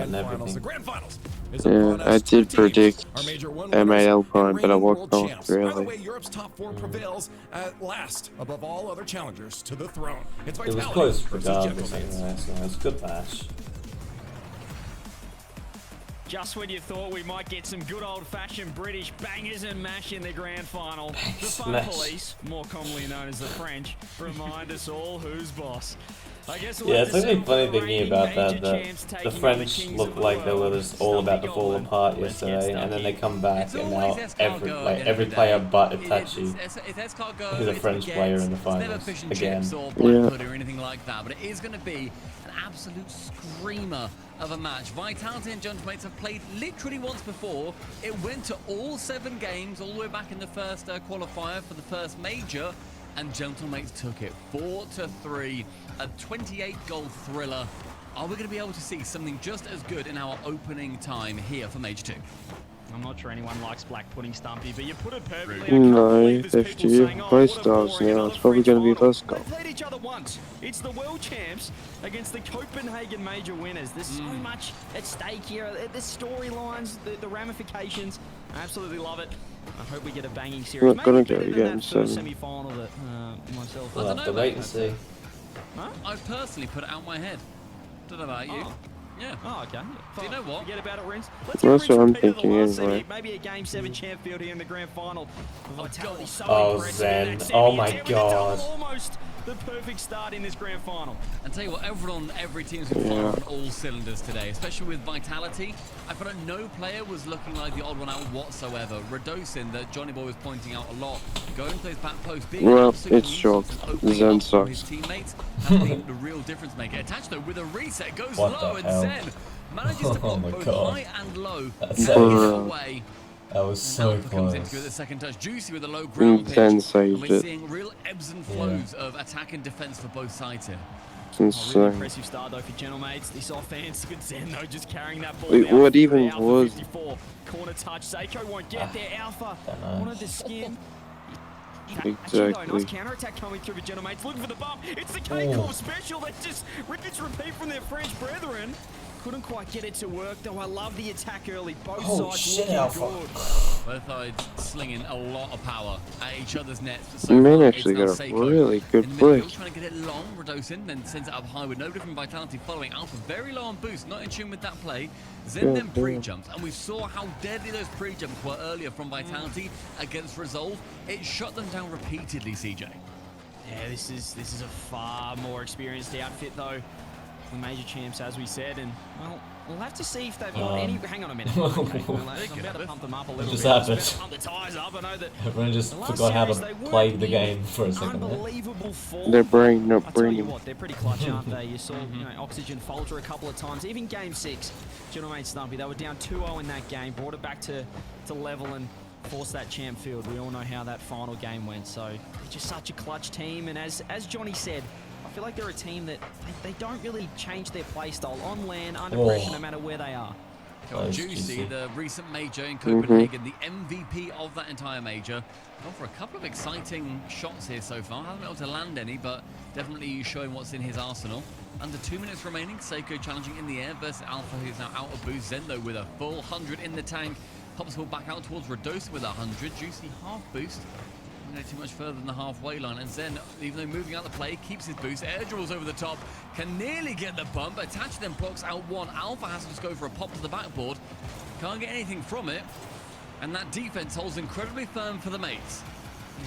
and everything. Yeah, I did predict MA Alpine, but I walked off really. Europe's top four prevails at last above all other challengers to the throne. It's It was close regardless anyway, so it was a good match. Just when you thought we might get some good old-fashioned British bangers and mash in the grand final, the Fun Police, more commonly known as the French, remind us all who's boss. I guess yeah, it's actually funny thinking about that the French looked like they were just all about to fall apart yesterday, and then they come back and now every player but Itachi is a French player in the finals again. Or anything like that, but it is going to be an absolute screamer of a match. Vitality and GentleMates have played literally once before. It went to all 7 games all the way back in the first qualifier for the first major, and GentleMates took it 4-3, a 28-goal thriller. Are we going to be able to see something just as good in our opening time here for Mage 2? I'm not sure anyone likes black pudding, Stumpy, but you put it perfectly. No, if you both stars now, it's probably going to be less goal. They've played each other once. It's the world champs against the Copenhagen major winners. There's so much at stake here. The storylines, the ramifications. I absolutely love it. I hope we get a banging series. Not gonna go Maybe again, that so first semi-final that myself. We'll have to wait and see. Huh? I've personally put it out my head. Don't know about you. Yeah. Oh, okay. Do you know what? Forget about it, Rins. That's what I'm thinking anyway. Maybe a Game 7 champ field here in the grand final. Oh, Zen. Oh my god. Almost the perfect start in this grand final. And tell you what, every team's been firing on all cylinders today, especially with Vitality. I feel like no player was looking like the odd one out whatsoever. Radosin, that Johnny Boy was pointing out a lot, going to his back post, being it's shocked. Zen sucks. His teammates has been the real difference maker. Attached though with a reset, goes low, and Zen manages to block both high and low. Away. That was so close. Comes in to go the second touch. Juicy with a low ground pitch. And we're seeing real ebbs and flows of attack and defense for both sides here. It's really insane. impressive start though for GentleMates. This offense, good Zen though, just carrying that ball. Wait, what even was? 54. Corner touch. Seiko won't get there. Alpha wanted to skin. Exactly. Nice counter-attack coming through for GentleMates. Looking for the bump. It's the K-Corp special that just rinse repeat from their French brethren. Couldn't quite get it to work, though. I love the attack early. Both sides looking good. Both sides slinging a lot of power at each other's nets. So man actually got a really good flick. Trying to get it long, Radosin, then sends it up high with no different Vitality following. Alpha very low on boost, not in tune with that play. Zen then pre-jumps, and we saw how deadly those pre-jumps were earlier from Vitality against Resolve. It shut them down repeatedly, CJ. Yeah, this is a far more experienced outfit, though. The major champs, as we said, and well, we'll have to see if they've got any. Hang on a minute. Okay, I'm about to pump them up a little bit. Pump the tires up. I know that everyone just forgot how to play the game for a second. Unbelievable form. Their brain not I'll tell you brain. what, they're pretty clutch, aren't they? You saw, Oxygen falter a couple of times. Even Game 6, GentleMates Stumpy, they were down 2-0 in that game, brought it back to level and forced that champ field. We all know how that final game went. So they're just such a clutch team, and as Johnny said, I feel like they're a team that they don't really change their play style on land, under pressure, no matter where they are. Juicy, the recent major in Copenhagen, the MVP of that entire major. Gone for a couple of exciting shots here so far. Hasn't been able to land any, but definitely showing what's in his arsenal. Under 2 minutes remaining, Seiko challenging in the air versus Alpha, who's now out of boost. Zendo with a full 100 in the tank. Pops ball back out towards Radosa with 100. Juicy half boost. Not too much further than the halfway line, and Zen, even though moving out the play, keeps his boost. Air dribbles over the top, can nearly get the bump. Attach then blocks out one. Alpha has to just go for a pop to the backboard. Can't get anything from it, and that defense holds incredibly firm for the mates.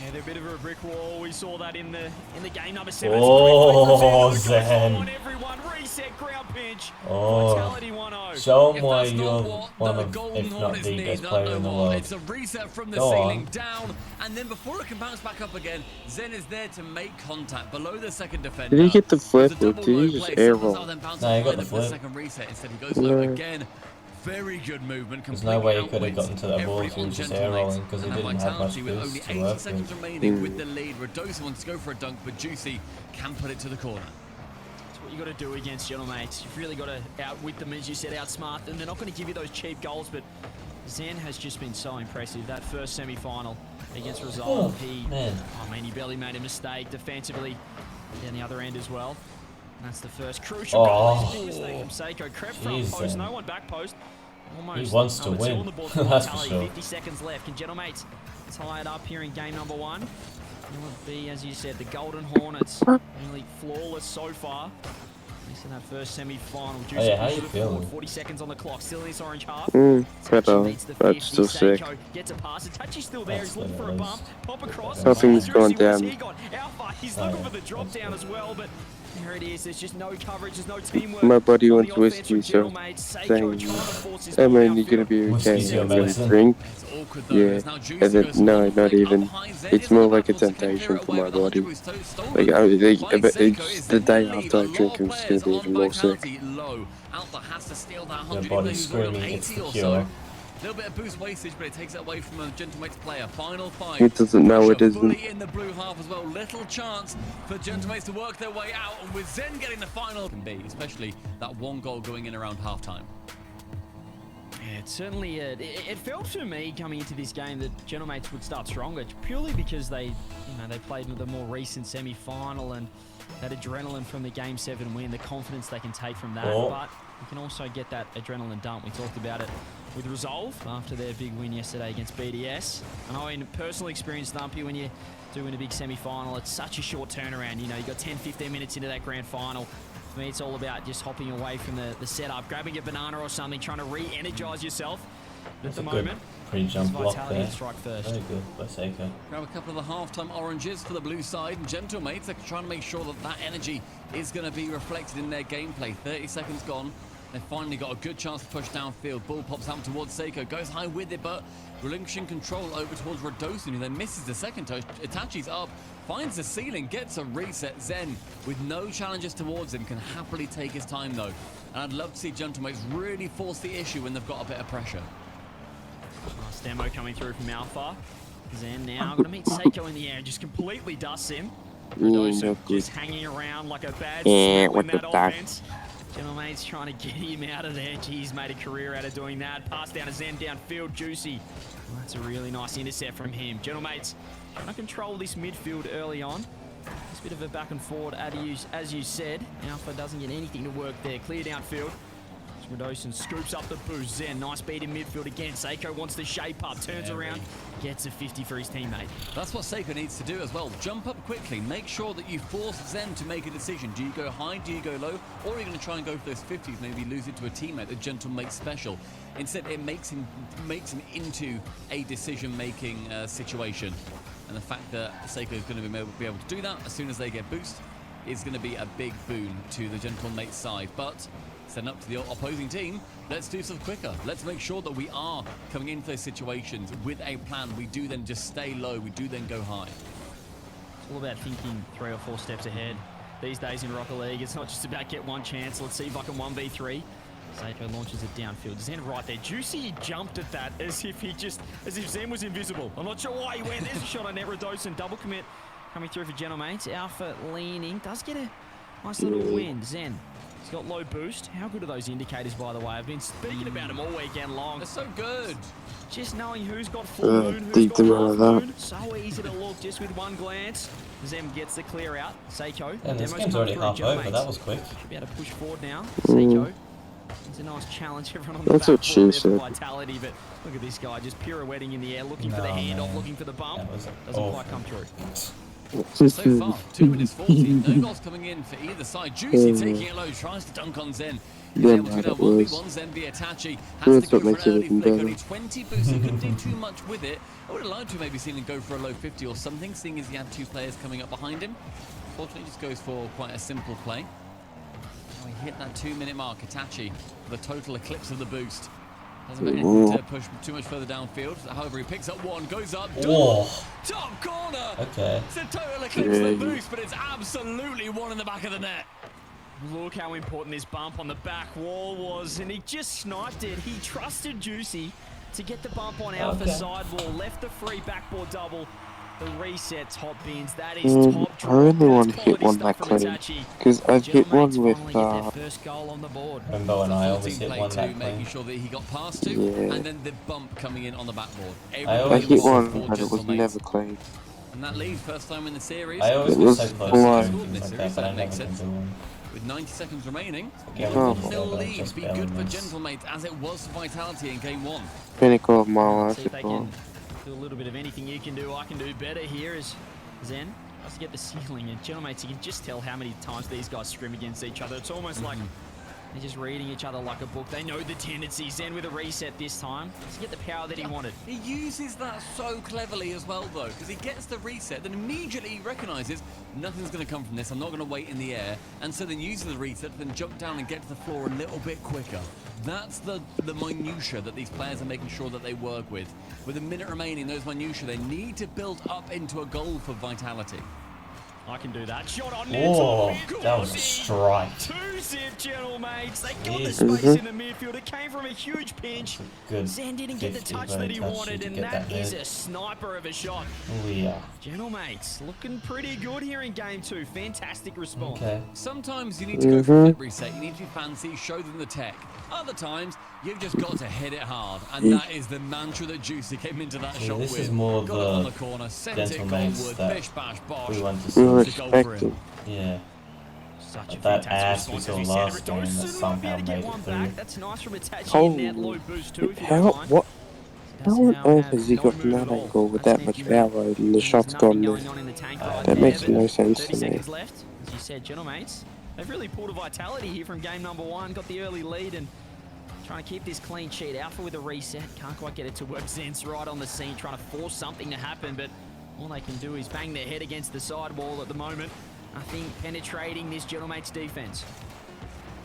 Yeah, they're a bit of a brick wall. We saw that in the game number 7. Oh, Zen. Everyone reset ground pinch. Oh, Vitality 1-0. show them why you're one of, if not the best player in the world. It's a reset from the ceiling down, and then before it can bounce back up again, Zen is there to make contact below the second defender. Did he get the flip or did he just air roll? No, he got the flip. Second reset. Instead, he goes low again. Very good movement. There's no way he could have gotten to that ball if he was just air rolling because he didn't have much with only boost to 80 work seconds with. remaining with the lead. Radosa wants to go for a dunk, but Juicy can put it to the corner. That's what you got to do against GentleMates. You've really got to outwit them, as you said, outsmart them. They're not going to give you those cheap goals, but Zen has just been so impressive. That first semi-final against Resolve, he barely made a mistake defensively down the other end as well. That's the first crucial goal. Big mistake from Seiko. Crept front Jeez, post, no one back post. Almost. He wants to Number two win. on the board for That's for Tally. sure. 50 seconds left. Can GentleMates tie it up here in game number 1? Will it be, as you said, the Golden Hornets? Nearly flawless so far. At least in that first semi-final. Oh yeah, how you feeling? 40 seconds on the clock. Still in this orange half. Better. That's still sick. Gets a pass. Tachi's still there. He's looking for a bump. Pop across. Nothing's gone down. He got Alpha. He's looking for the drop down as well, but there it is. There's just no coverage. There's no teamwork. My body wants whiskey, so saying, I'm only gonna be okay. I'm gonna drink. Yeah, and then, no, not even. It's more like a temptation for my body. Like, it's the day after I drink, I'm just gonna be even more sick. Your body's screaming, it's the cure. A little bit of boost wastage, but it takes it away from a GentleMates player. Final five. It doesn't know it isn't. Fully in the blue half as well. Little chance for GentleMates to work their way out, and with Zen getting the final, can be, especially that one goal going in around halftime. Yeah, it certainly it felt to me coming into this game that GentleMates would start stronger, purely because they played with a more recent semi-final and that adrenaline from the Game 7 win, the confidence they can take from that. But you can also get that adrenaline dump. We talked about it with Resolve after their big win yesterday against BDS. I know in personal experience, Dumpy, when you do win a big semi-final, it's such a short turnaround. You know, you got 10-15 minutes into that grand final. For me, it's all about just hopping away from the setup, grabbing a banana or something, trying to re-energize yourself. At the moment, pre-jump block there. Strike first. Very good by Seiko. Grab a couple of the halftime oranges for the blue side, and GentleMates are trying to make sure that that energy is going to be reflected in their gameplay. 30 seconds gone. They've finally got a good chance to push downfield. Ball pops out towards Seiko, goes high with it, but relinquishing control over towards Radosin, who then misses the second touch. Itachi's up, finds the ceiling, gets a reset. Zen, with no challenges towards him, can happily take his time though. And I'd love to see GentleMates really force the issue when they've got a bit of pressure. Nice demo coming through from Alpha. Zen now going to meet Seiko in the air and just completely dusts him. Radosin just hanging around like a bad smell in that offense. GentleMates trying to get him out of there. He's made a career out of doing that. Pass down to Zen downfield. Juicy. Well, that's a really nice intercept from him. GentleMates trying to control this midfield early on. It's a bit of a back and forward, as you said. Alpha doesn't get anything to work there. Clear downfield. Radosin scoops up the boost. Zen, nice beat in midfield again. Seiko wants to shape up, turns around, gets a 50 for his teammate. That's what Seiko needs to do as well. Jump up quickly. Make sure that you force Zen to make a decision. Do you go high? Do you go low? Or are you going to try and go for those 50s, maybe lose it to a teammate, a GentleMate special? Instead, it makes him into a decision-making situation. And the fact that Seiko is going to be able to do that as soon as they get boost is going to be a big boon to the GentleMate side. But send up to the opposing team, let's do stuff quicker. Let's make sure that we are coming into those situations with a plan. We do then just stay low. We do then go high. It's all about thinking 3 or 4 steps ahead. These days in Rocket League, it's not just about get one chance. Let's see if I can 1v3. Seiko launches it downfield. Zen right there. Juicy jumped at that as if Zen was invisible. I'm not sure why he went. There's a shot on Dose, double commit coming through for GentleMates. Alpha leaning. Does get a nice little win. Zen. He's got low boost. How good are those indicators, by the way? I've been speaking about them all weekend long. They're so good. Just knowing who's got full moon, who's got half moon. So easy to look just with one glance. Zem gets the clear out. Seiko. And this game's already half over. That was quick. Should be able to push forward now. Seiko. It's a nice challenge. Everyone on the That's back what she said. Vitality, but look at this guy just pirouetting in the air, looking for the handoff, looking for the bump. Doesn't quite come through. So far, 2 minutes 40. No goals coming in for either side. Juicy taking it low, tries to dunk on Zen. He's able to get a 1v1. Zen via Tachi. Has to go for an early flick. Only 20 boosts. He couldn't do too much with it. I would have liked to maybe seen him go for a low 50 or something, seeing as he had 2 players coming up behind him. Fortunately, just goes for quite a simple play. Now we hit that 2-minute mark. Itachi, the total eclipse of the boost. Doesn't make anything to push too much further downfield. However, he picks up one, goes up, top corner. Okay. It's a total eclipse of the boost, but it's absolutely one in the back of the net. Look how important this bump on the back wall was, and he just sniped it. He trusted Juicy to get the bump on Alpha sidewall, left the free backboard double. The reset top bins, that is top draw. I really want to hit one that clean, because I've hit one with first goal on the board. Remember when I always hit one that clean? Making sure that he got past to, and then the bump coming in on the backboard. I hit one, but it was never clean. And that lead, first time in the series. I always was so close blind. to like that, but I never can do one. with 90 seconds remaining. Okay, Oh. 1-0 lead just be good for elements. GentleMates as it was for Vitality in game 1. Pinnacle of my Let's life. see if they can do a little bit of anything you can do, I can do better here as Zen tries to get the ceiling. And GentleMates, you can just tell how many times these guys scrim against each other. It's almost like they're just reading each other like a book. They know the tendencies. Zen with a reset this time to get the power that he wanted. He uses that so cleverly as well, though, because he gets the reset, then immediately he recognizes nothing's going to come from this. I'm not going to wait in the air, and so then uses the reset, then jump down and get to the floor a little bit quicker. That's the minutia that these players are making sure that they work with. With a minute remaining, those minutia they need to build up into a goal for Vitality. I can do that. Shot on net. Oh, that was a strike. 2-zip, GentleMates. They got the Jeez. space in the midfield. It came from a huge pinch. Good. Zen didn't get the 50 touch low that he touch wanted, to and get that is head. a sniper of a shot. Oh yeah. GentleMates looking pretty good here in game 2. Fantastic response. Okay. Sometimes you need to go for a flip reset, you need to be fancy, show them the tech. Other times, you've just got to hit it hard, and that is the mantra that Juicy came into that shot this with. is more got it on the corner, sent it GentleMates goalward, that bish bash bosh. we want to We see. respect him. Yeah. Such a That fantastic ass we response. saw As we said, last game that Redoson might be somehow able to get made it one through. back. That's nice from Itachi Oh, in that low boost too, if you how, don't mind. what? Does How on now earth have has he no got move from at that all. angle with That's that an much empty power move. and the There's shot's nothing gone going there? on in the tank That right That there, makes but no sense 30 to me. seconds left. As you said, GentleMates, they've really pulled a Vitality here from game number 1. Got the early lead and trying to keep this clean sheet. Alpha with a reset. Can't quite get it to work. Zen's right on the scene trying to force something to happen, but all they can do is bang their head against the sidewall at the moment. I think penetrating this GentleMates defense.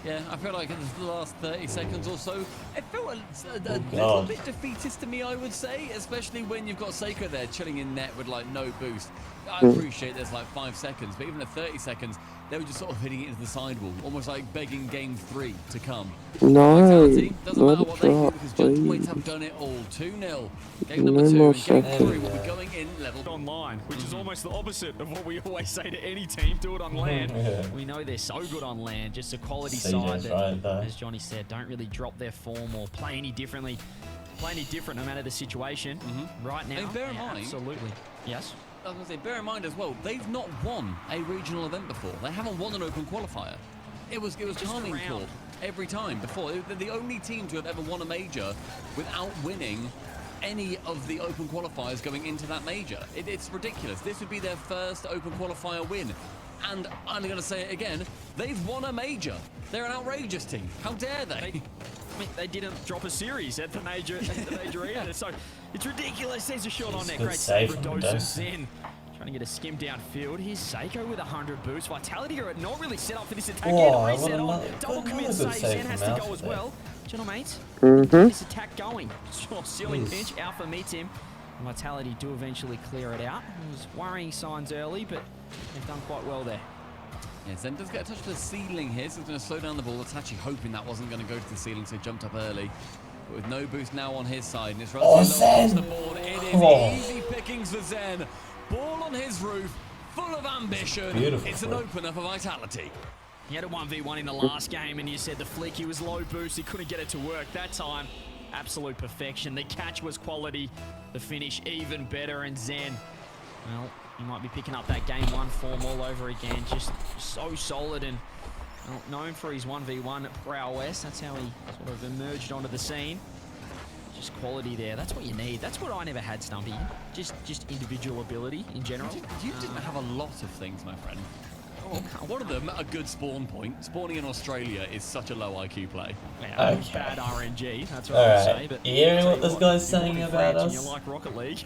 Yeah, I feel like in the last 30 seconds or so, it felt a little God. bit defeatist to me, I would say, especially when you've got Seiko there chilling in net with like no boost. I appreciate there's like 5 seconds, but even at 30 seconds, they were just sort of hitting it into the sidewall, almost like begging game 3 to come. No, Vitality, doesn't let matter it what they do drop, because GentleMates please. have done it all. 2-0. Game number No 2 more and game seconds. 3 will be going in level. Online, which is almost the opposite of what we always say to any team, do it on land. Yeah. We know they're so good on land, just a quality CJ's side that, right, though. as Johnny said, don't really drop their form or play any differently. Play any different no matter the situation. Right now, And bear in mind- absolutely. Yes. I was going to say, bear in mind as well, they've not won a regional event before. They haven't won an open qualifier. It was timing around. called every time before. They're the only team to have ever won a major without winning any of the open qualifiers going into that major. It's ridiculous. This would be their first open qualifier win. And I'm going to say it again, they've won a major. They're an outrageous team. How dare they? I mean, they didn't drop a series at the major either, so it's ridiculous. There's a shot on there. Good Great save save from from Redoson. Redoson. Zen trying to get a skim downfield. Here's Seiko with 100 boosts. Vitality are not really set up for this attack. Oh, Reset what on. another- Double another commit good save. save Zen has from to go Alpha as there. well. GentleMates, Mm-hmm. this attack going. Ceiling pinch. Alpha meets him. And Vitality do eventually clear it out. It was worrying signs early, but they've done quite well there. Yeah, Zen does get a touch of the ceiling here, so he's going to slow down the ball. Itachi hoping that wasn't going to go to the ceiling, so he jumped up early. But with no boost now on his side, and it's relatively low across the board. It is easy pickings for Zen. Ball on his roof, full of ambition. Beautiful It's an throw. opener for Vitality. He had a 1v1 in the last game, and you said the flick, he was low boost, he couldn't get it to work. That time, absolute perfection. The catch was quality, the finish even better, and Zen, well, he might be picking up that game 1 form all over again. Just so solid and well, known for his 1v1 prowess. That's how he sort of emerged onto the scene. Just quality there. That's what you need. That's what I never had, Stumpy. Just individual ability in general. You didn't have a lot of things, my friend. One of them, a good spawn point. Spawning in Australia is such a low IQ play. Yeah, Okay. bad RNG, that's what I would say. Alright, But you hearing I'll what tell this you guy's you're saying born in about France and us? you like Rocket League.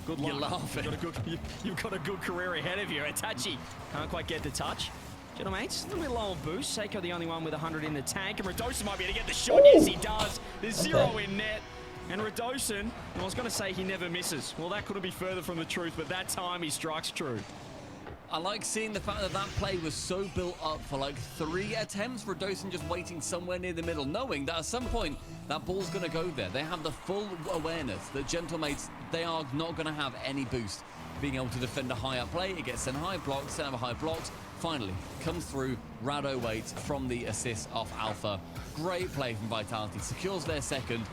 Good luck. You're laughing. You've got a good career ahead of you. Itachi can't quite get the touch. GentleMates, a little bit low on boost. Seiko the only one with 100 in the tank. And Redoson might be able to get the shot. Yes, he does. There's 0 in net. And Redoson, I was going to say he never misses. Well, that couldn't be further from the truth, but that time he strikes true. I like seeing the fact that that play was so built up for like 3 attempts. Redoson just waiting somewhere near the middle, knowing that at some point that ball's going to go there. They have the full awareness that GentleMates, they are not going to have any boost. Being able to defend a high up play, it gets sent high blocks, sent over high blocks. Finally, comes through Rado Waits from the assist off Alpha. Great play from Vitality, secures their second.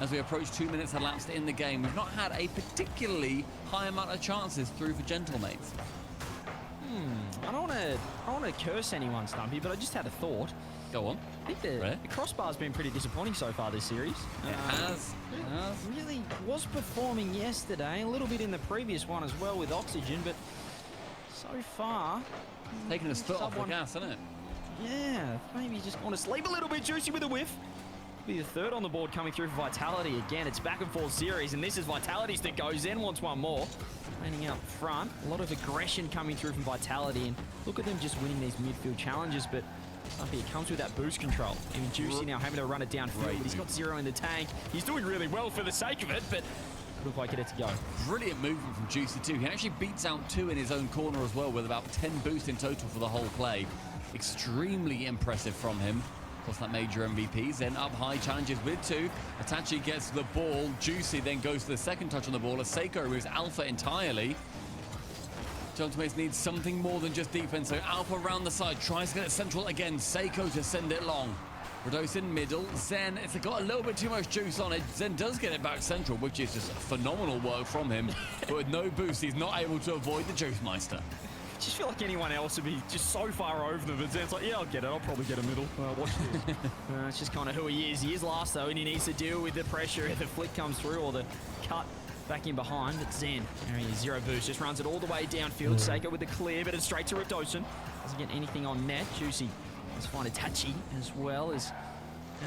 As we approach 2 minutes elapsed in the game, we've not had a particularly high amount of chances through for GentleMates. I don't want to curse anyone, Stumpy, but I just had a thought. Go on. I think the crossbar's been pretty disappointing so far this series. It has. Really was performing yesterday, a little bit in the previous one as well with Oxygen, but so far... Taking a foot off the gas, isn't it? Yeah, maybe just want to sleep a little bit. Juicy with a whiff. Be the third on the board coming through for Vitality. Again, it's back and forth series, and this is Vitality's to go. Zen wants one more. Landing out front. A lot of aggression coming through from Vitality, and look at them just winning these midfield challenges, but it comes with that boost control. Even Juicy now having to run it downfield. He's got 0 in the tank. He's doing really well for the sake of it, but look like it had to go. Brilliant movement from Juicy too. He actually beats out 2 in his own corner as well, with about 10 boosts in total for the whole play. Extremely impressive from him. Of course, that major MVP. Then up high, challenges with 2. Itachi gets the ball. Juicy then goes to the second touch on the ball as Seiko removes Alpha entirely. GentleMates needs something more than just defense, so Alpha around the side, tries to get it central again. Seiko to send it long. Rados in middle. Zen, it's got a little bit too much juice on it. Zen does get it back central, which is just phenomenal work from him. But with no boost, he's not able to avoid the Juice Meister. I just feel like anyone else would be just so far over them. But Zen's like, yeah, I'll get it. I'll probably get a middle. Watch this. It's just kind of who he is. He is last, though, and he needs to deal with the pressure if the flick comes through or the cut back in behind. But Zen, there he is, 0 boost. Just runs it all the way downfield. Seiko with the clear, but it's straight to Radosin. Doesn't get anything on net. Juicy has find Itachi as well as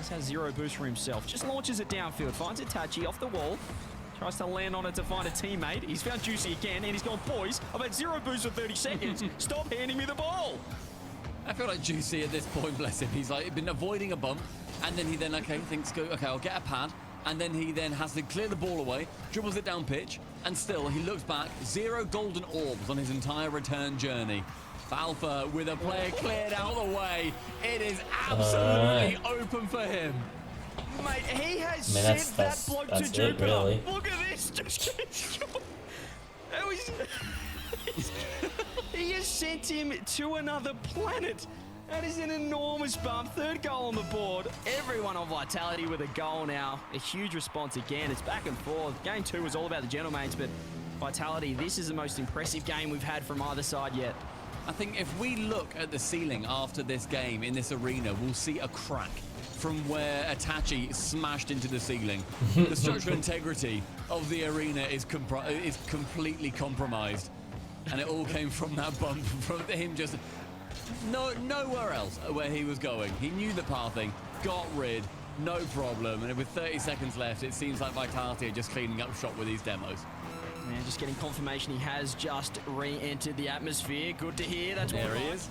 has 0 boost for himself. Just launches it downfield. Finds Itachi off the wall. Tries to land on it to find a teammate. He's found Juicy again, and he's gone, boys, I've had 0 boost for 30 seconds. Stop handing me the ball. I feel like Juicy at this point, bless him, he's like been avoiding a bump, and then he then, thinks, okay, I'll get a pad, and then he then has to clear the ball away, dribbles it down pitch, and still he looks back, 0 golden orbs on his entire return journey. Alpha with a player cleared out of the way. It is absolutely open for him. Mate, he has sent that bloke to Jupiter. Really. Look at this. He has sent him to another planet. That is an enormous bump. 3rd goal on the board. Everyone on Vitality with a goal now. A huge response again. It's back and forth. Game 2 was all about the GentleMates, but Vitality, this is the most impressive game we've had from either side yet. I think if we look at the ceiling after this game in this arena, we'll see a crack from where Itachi smashed into the ceiling. The structural integrity of the arena is completely compromised. And it all came from that bump, from him just nowhere else where he was going. He knew the pathing, got rid, no problem. And with 30 seconds left, it seems like Vitality are just cleaning up shop with these demos. Man, just getting confirmation he has just re-entered the atmosphere. Good to hear. That's there he is.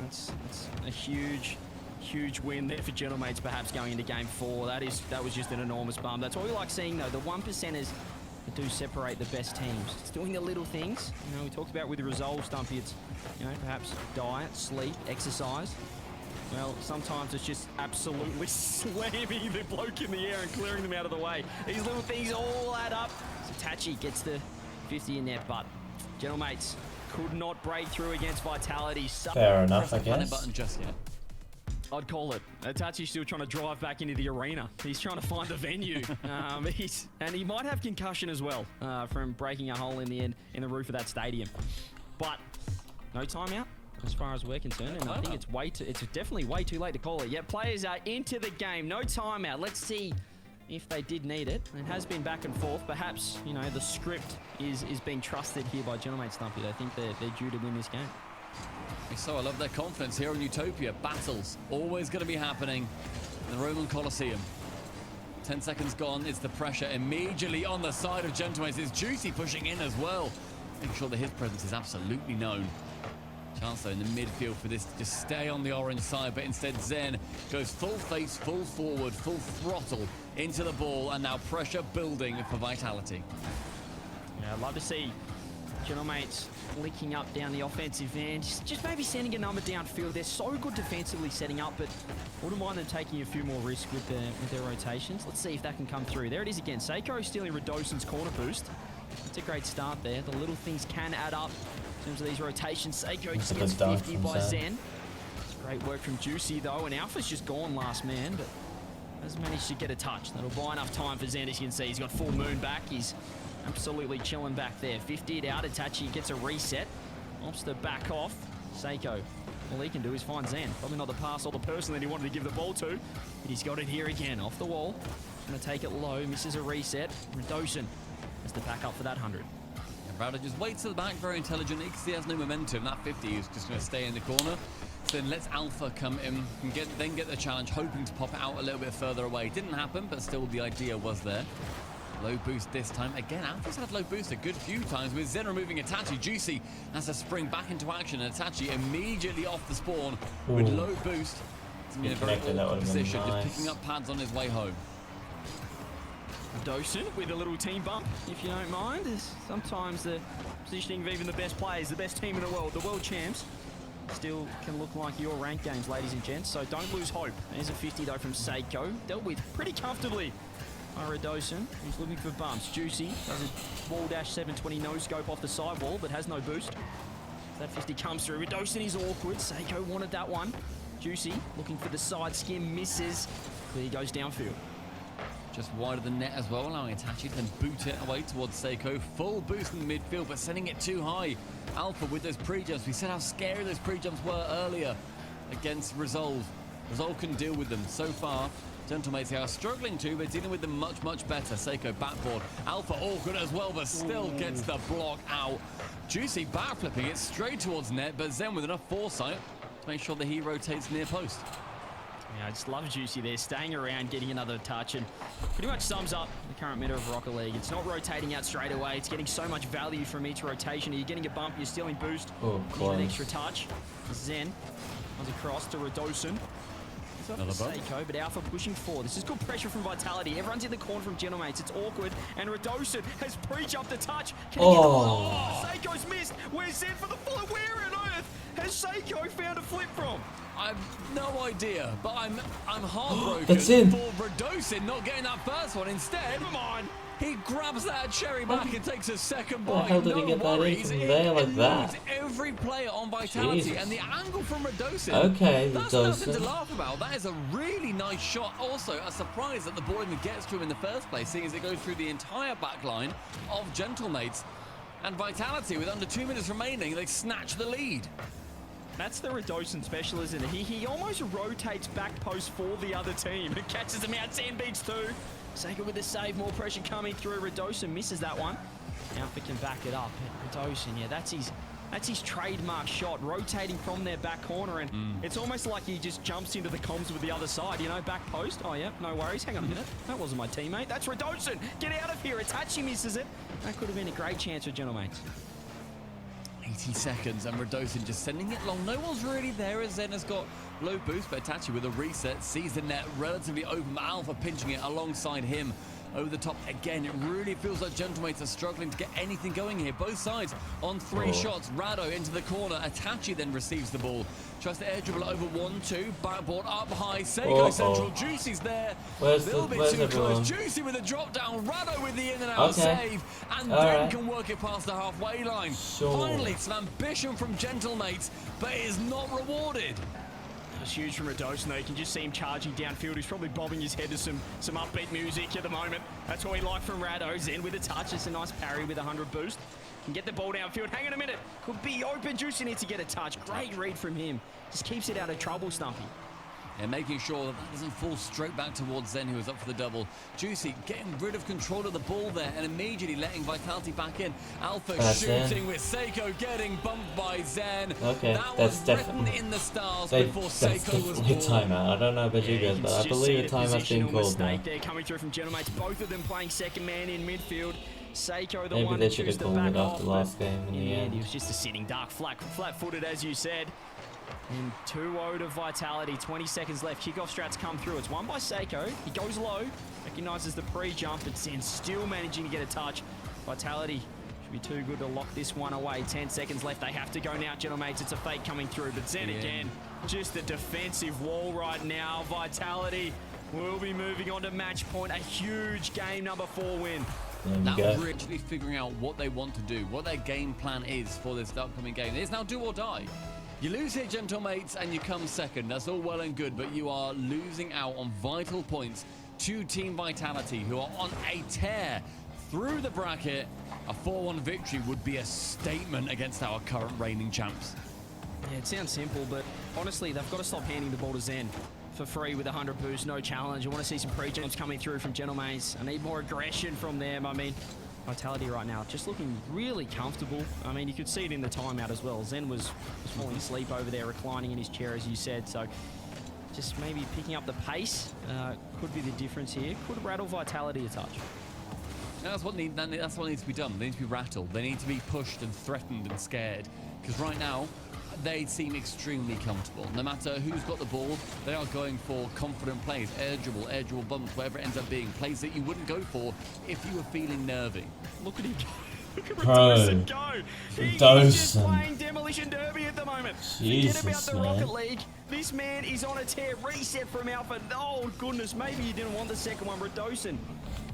That's a huge win there for GentleMates, perhaps going into game 4. That was just an enormous bump. That's what we like seeing, though. The 1%ers do separate the best teams. It's doing the little things. You know, we talked about with the resolve, Stumpy. It's, perhaps diet, sleep, exercise. Well, sometimes it's just absolutely slamming the bloke in the air and clearing them out of the way. These little things all add up. Tachi gets the 50 in net, but GentleMates could not break through against Vitality. Fair enough, I guess. Button just yet. I'd call it. Itachi's still trying to drive back into the arena. He's trying to find the venue. And he might have concussion as well from breaking a hole in the roof of that stadium. But no timeout as far as we're concerned, and I think it's definitely way too late to call it. Yet players are into the game. No timeout. Let's see if they did need it. It has been back and forth. Perhaps, the script is being trusted here by GentleMates, Stumpy. I think they're due to win this game. So I love their confidence here in Utopia. Battles always going to be happening in the Roman Colosseum. 10 seconds gone. It's the pressure immediately on the side of GentleMates. It's Juicy pushing in as well, making sure that his presence is absolutely known. Chance though in the midfield for this to just stay on the orange side, but instead Zen goes full face, full forward, full throttle into the ball, and now pressure building for Vitality. Yeah, I'd love to see GentleMates flicking up down the offensive end, just maybe sending a number downfield. They're so good defensively setting up, but wouldn't mind them taking a few more risks with their rotations. Let's see if that can come through. There it is again. Seiko stealing Radosin's corner boost. It's a great start there. The little things can add up in terms of these rotations. Seiko gets 50 by Zen. It's great work from Juicy though, and Alpha's just gone last man, but has managed to get a touch. That'll buy enough time for Zen. As you can see, he's got full moon back. He's absolutely chilling back there. 50 it out. Itachi gets a reset. Opts to back off. Seiko, all he can do is find Zen. Probably not the pass or the person that he wanted to give the ball to, but he's got it here again, off the wall. Going to take it low, misses a reset. Radosin has to back up for that 100. Browder just waits to the back, very intelligent. You can see he has no momentum. That 50 is just going to stay in the corner. So then lets Alpha come in and then get the challenge, hoping to pop it out a little bit further away. Didn't happen, but still the idea was there. Low boost this time. Again, Alpha's had low boost a good few times with Zen removing Itachi. Juicy has to spring back into action, and Itachi immediately off the spawn with low boost. It's in a very awkward position, just picking up pads on his way home. Radosin with a little team bump, if you don't mind. Sometimes the positioning of even the best players, the best team in the world champs, still can look like your ranked games, ladies and gents, so don't lose hope. There's a 50 though from Seiko, dealt with pretty comfortably by Radosin, who's looking for bumps. Juicy does a wall dash 720 no scope off the side wall, but has no boost. That 50 comes through. Radosin is awkward. Seiko wanted that one. Juicy looking for the side skim, misses. Clear goes downfield. Just wide of the net as well, allowing Itachi to then boot it away towards Seiko. Full boost in the midfield, but sending it too high. Alpha with those pre-jumps. We said how scary those pre-jumps were earlier against Resolve. Resolve can deal with them. So far, GentleMates are struggling to, but dealing with them much, much better. Seiko backboard. Alpha awkward as well, but still gets the block out. Juicy backflipping it straight towards net, but Zen with enough foresight to make sure that he rotates near post. Yeah, I just love Juicy there, staying around, getting another touch, and pretty much sums up the current meta of Rocket League. It's not rotating out straight away. It's getting so much value from each rotation. You're getting a bump, you're stealing boost, you need an extra touch. Zen comes across to Radosin. Seiko, but Alpha pushing forward. This is good pressure from Vitality. Everyone's in the corner from GentleMates. It's awkward, and Radosin has pre-jumped the touch. Can he get the ball? Oh, Seiko's missed. Where's Zen for the follow? Where on earth has Seiko found a flip from? I've no idea, but I'm heartbroken That's in. for Radosin not getting that first one. Instead, Never mind. he grabs that cherry back and takes a second How the bite. hell did he get that in from there like that? Every player on Vitality, Jesus. and the angle from Radosin. Okay, that's nothing to Radosin. laugh about. That is a really nice shot. Also, a surprise that the ball even gets to him in the first place, seeing as it goes through the entire back line of GentleMates. And Vitality, with under 2 minutes remaining, they snatch the lead. That's the Radosin special, isn't it? He almost rotates back post for the other team. It catches him out, Zen beats two. Seiko with the save, more pressure coming through. Radosin misses that one. Alpha can back it up. Radosin, yeah, that's his trademark shot, rotating from their back corner, and it's almost like he just jumps into the comms with the other side, you know, back post. Oh, yeah, no worries. Hang on a minute. That wasn't my teammate. That's Radosin. Get out of here. Itachi misses it. That could have been a great chance for GentleMates. 80 seconds, and Radosin just sending it long. No one's really there as Zen has got low boost, but Itachi with a reset sees the net relatively open. Alpha pinching it alongside him over the top again. It really feels like GentleMates are struggling to get anything going here. Both sides on three shots. Rado into the corner. Itachi then receives the ball. Tries to air dribble over 1-2. Backboard up high. Seiko central. Juicy's there. A little bit too close. Juicy with a drop down. Rado with the in and out save. And then can work it past the halfway line. Finally, some ambition from GentleMates, but it is not rewarded. That's huge from Radosin, though. You can just see him charging downfield. He's probably bobbing his head to some upbeat music at the moment. That's what we like from Rado. Zen with a touch. It's a nice parry with 100 boost. Can get the ball downfield. Hang on a minute. Could be open. Juicy needs to get a touch. Great read from him. Just keeps it out of trouble, Stumpy. And making sure that doesn't fall straight back towards Zen, who is up for the double. Juicy getting rid of control of the ball there and immediately letting Vitality back in. Alpha shooting with Seiko getting bumped by Zen. Okay, that that's was definitely written in the stars before Seiko was definitely born. timeout. I don't know about you guys, but I believe a timeout's been called now. They're coming through from GentleMates. Both of them playing second man in midfield. Seiko, the Maybe one they that should chose have to called back it off. after last game in the end. He was just a sitting duck, flat-footed, as you said. And 2-0 to Vitality, 20 seconds left. Kickoff strats come through. It's won by Seiko. He goes low, recognizes the pre-jump, but Zen still managing to get a touch. Vitality should be too good to lock this one away. 10 seconds left. They have to go now, GentleMates. It's a fake coming through, but Zen again, just a defensive wall right now. Vitality will be moving on to match point. A huge game number 4 win. That was really figuring out what they want to do, what their game plan is for this upcoming game. It is now do or die. You lose here, GentleMates, and you come second. That's all well and good, but you are losing out on vital points to Team Vitality, who are on a tear. through the bracket. A 4-1 victory would be a statement against our current reigning champs. Yeah, it sounds simple, but honestly, they've got to stop handing the ball to Zen for free with 100 boost, no challenge. I want to see some pre-jumps coming through from GentleMates. I need more aggression from them. I mean, Vitality right now just looking really comfortable. I mean, you could see it in the timeout as well. Zen was falling asleep over there, reclining in his chair, as you said. So just maybe picking up the pace could be the difference here. Could rattle Vitality a touch. That's what needs to be done. They need to be rattled. They need to be pushed and threatened and scared. Because right now, they seem extremely comfortable. No matter who's got the ball, they are going for confident plays, air dribble bumps, whatever it ends up being. Plays that you wouldn't go for if you were feeling nervy. Look at him go. Look at Bro, go. He's just playing Demolition Derby at the moment. Jesus, Forget about the man. Rocket League. This man is on a tear. Reset from Alpha. Oh, goodness. Maybe you didn't want the second one. Redosin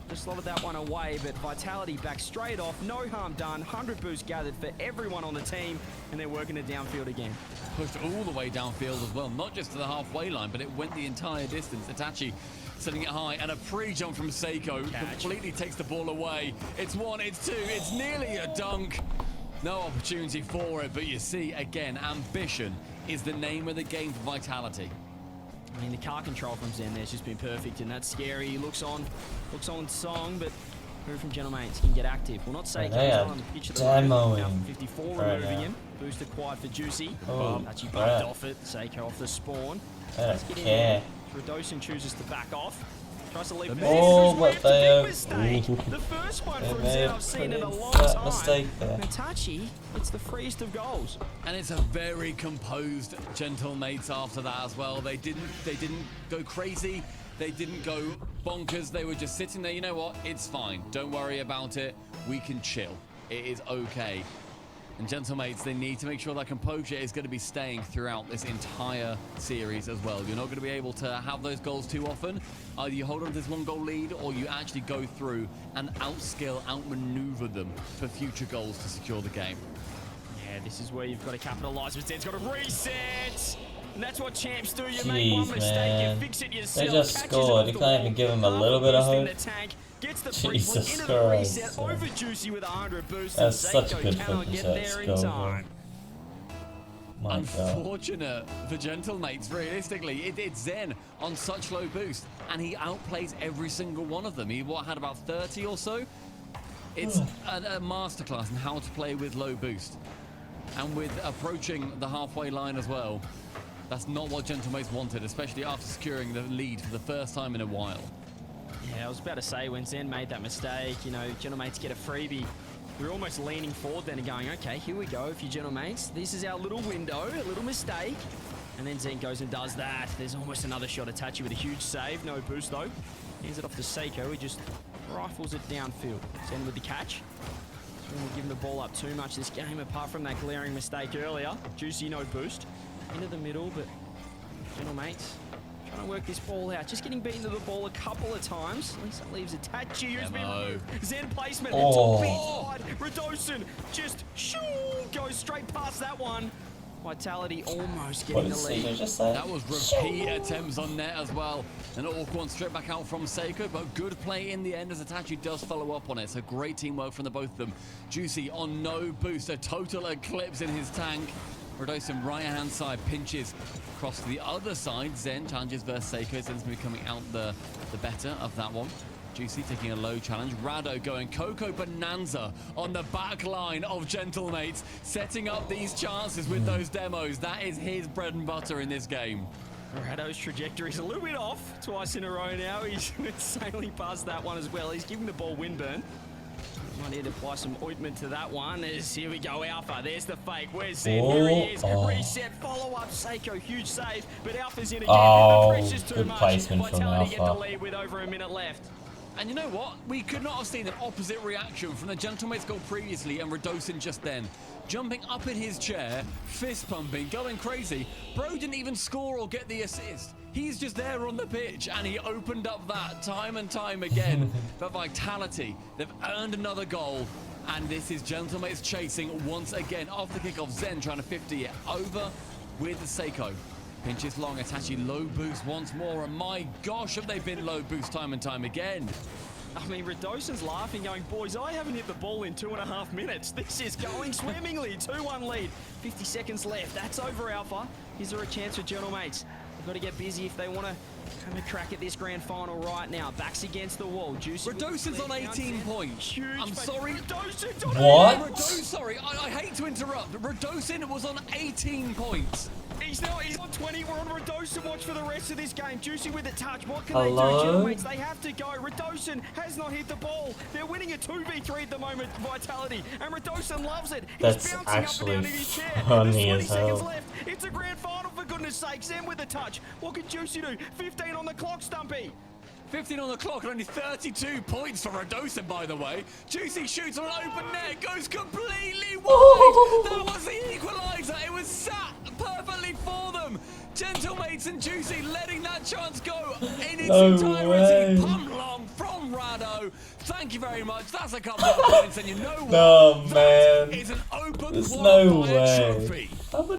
just slotted that one away, but Vitality back straight off. No harm done. 100 boosts gathered for everyone on the team, and they're working it downfield again. Pushed all the way downfield as well, not just to the halfway line, but it went the entire distance. Itachi setting it high, and a pre-jump from Seiko completely takes the ball away. It's one, it's two, it's nearly a dunk. No opportunity for it, but you see, again, ambition is the name of the game for Vitality. I mean, the car control from Zen there's just been perfect, and that's scary. He looks on song, but who from GentleMates can get active? Well, not Seiko, he's not on the pitch at the moment. Now 54 removing him. Boost acquired for Juicy. Actually bumped off it. Seiko off the spawn. Let's get in there. Redosin chooses to back off. Tries to leave. What they mistake. The first one from Zen I've seen in a long time. Mistake there. Itachi, it's the freest of goals. And it's a very composed GentleMates after that as well. They didn't go crazy. They didn't go bonkers. They were just sitting there. You know what? It's fine. Don't worry about it. We can chill. It is okay. And GentleMates, they need to make sure that composure is going to be staying throughout this entire series as well. You're not going to be able to have those goals too often. Either you hold on to this 1-goal lead, or you actually go through and outmaneuver them for future goals to secure the game. Yeah, this is where you've got to capitalise. But Zen's got to reset. And that's what champs do. You make one mistake, you fix it yourself. They just scored. You can't even give them a little bit of hope. Gets the Jesus into the reset, Christ. over Juicy with 100 boosts. That's such a Seiko good cannot fucking get shot. there in time. My God. Unfortunate for GentleMates, realistically. It's Zen on such low boost, and he outplays every single one of them. He had about 30 or so. It's a masterclass in how to play with low boost. And with approaching the halfway line as well. That's not what GentleMates wanted, especially after securing the lead for the first time in a while. Yeah, I was about to say, when Zen made that mistake, you know, GentleMates get a freebie. We were almost leaning forward then and going, okay, here we go, if you GentleMates. This is our little window, a little mistake. And then Zen goes and does that. There's almost another shot. Itachi with a huge save. No boost, though. Hands it off to Seiko. He just rifles it downfield. Zen with the catch. We're giving the ball up too much this game, apart from that glaring mistake earlier. Juicy, no boost. Into the middle, but GentleMates trying to work this ball out. Just getting beaten to the ball a couple of times. At least that leaves Itachi, who's been moved. Zen placement. Top beat wide. Redosin just goes straight past that one. Vitality almost getting the lead. That was repeat attempts on net as well. An awkward one straight back out from Seiko, but good play in the end as Itachi does follow up on it. So great teamwork from the both of them. Juicy on no boost, a total eclipse in his tank. Redosin right-hand side pinches across to the other side. Zen challenges versus Seiko. Zen's going to be coming out the better of that one. Juicy taking a low challenge. Rado going Coco Bonanza on the back line of GentleMates, setting up these chances with those demos. That is his bread and butter in this game. Rado's trajectory is a little bit off twice in a row now. He's sailing past that one as well. He's giving the ball windburn. Might need to apply some ointment to that one. Here we go, Alpha. There's the fake. Where's Zen? Here he is. Reset, follow-up. Seiko, huge save. But Alpha's in again. The pressure's too much. Vitality get the lead with over a minute left. And you know what? We could not have seen an opposite reaction from the GentleMates goal previously and Redosin just then. Jumping up in his chair, fist pumping, going crazy. Bro didn't even score or get the assist. He's just there on the pitch, and he opened up that time and time again. But Vitality, they've earned another goal, and this is GentleMates chasing once again off the kickoff. Zen trying to 50 it over with Seiko. Pinches long, Itachi low boost once more, and my gosh, have they been low boost time and time again. I mean, Radoson's laughing, going, boys, I haven't hit the ball in 2.5 minutes. This is going swimmingly. 2-1 lead. 50 seconds left. That's over, Alpha. Is there a chance for GentleMates? They've got to get busy if they want to have a crack at this grand final right now. Backs against the wall. Juicy. Radoson's on 18 points. Huge. I'm sorry. Radoson's on What? Sorry, I hate to interrupt. Radosin was on 18 points. He's on 20. We're on Radosin watch for the rest of this game. Juicy with a touch. What can Hello? they do? GentleMates, they have to go. Radosin has not hit the ball. They're winning a 2v3 at the moment, Vitality. And Radosin loves it. He's That's bouncing up and actually down in his chair. funny There's 20 as seconds hell. left. It's a grand final, for goodness sake. Zen with the touch. What can Juicy do? 15 on the clock, Stumpy. 15 on the clock and only 32 points for Radosin, by the way. Juicy shoots on an open net, goes completely wide. That was the equaliser. It was sat perfectly for them. GentleMates and Juicy letting that chance go in its entirety. Pump long from Rado. Thank you very much. That's a couple of points, and you know what? No, man. That is an open There's no qualifier way. trophy.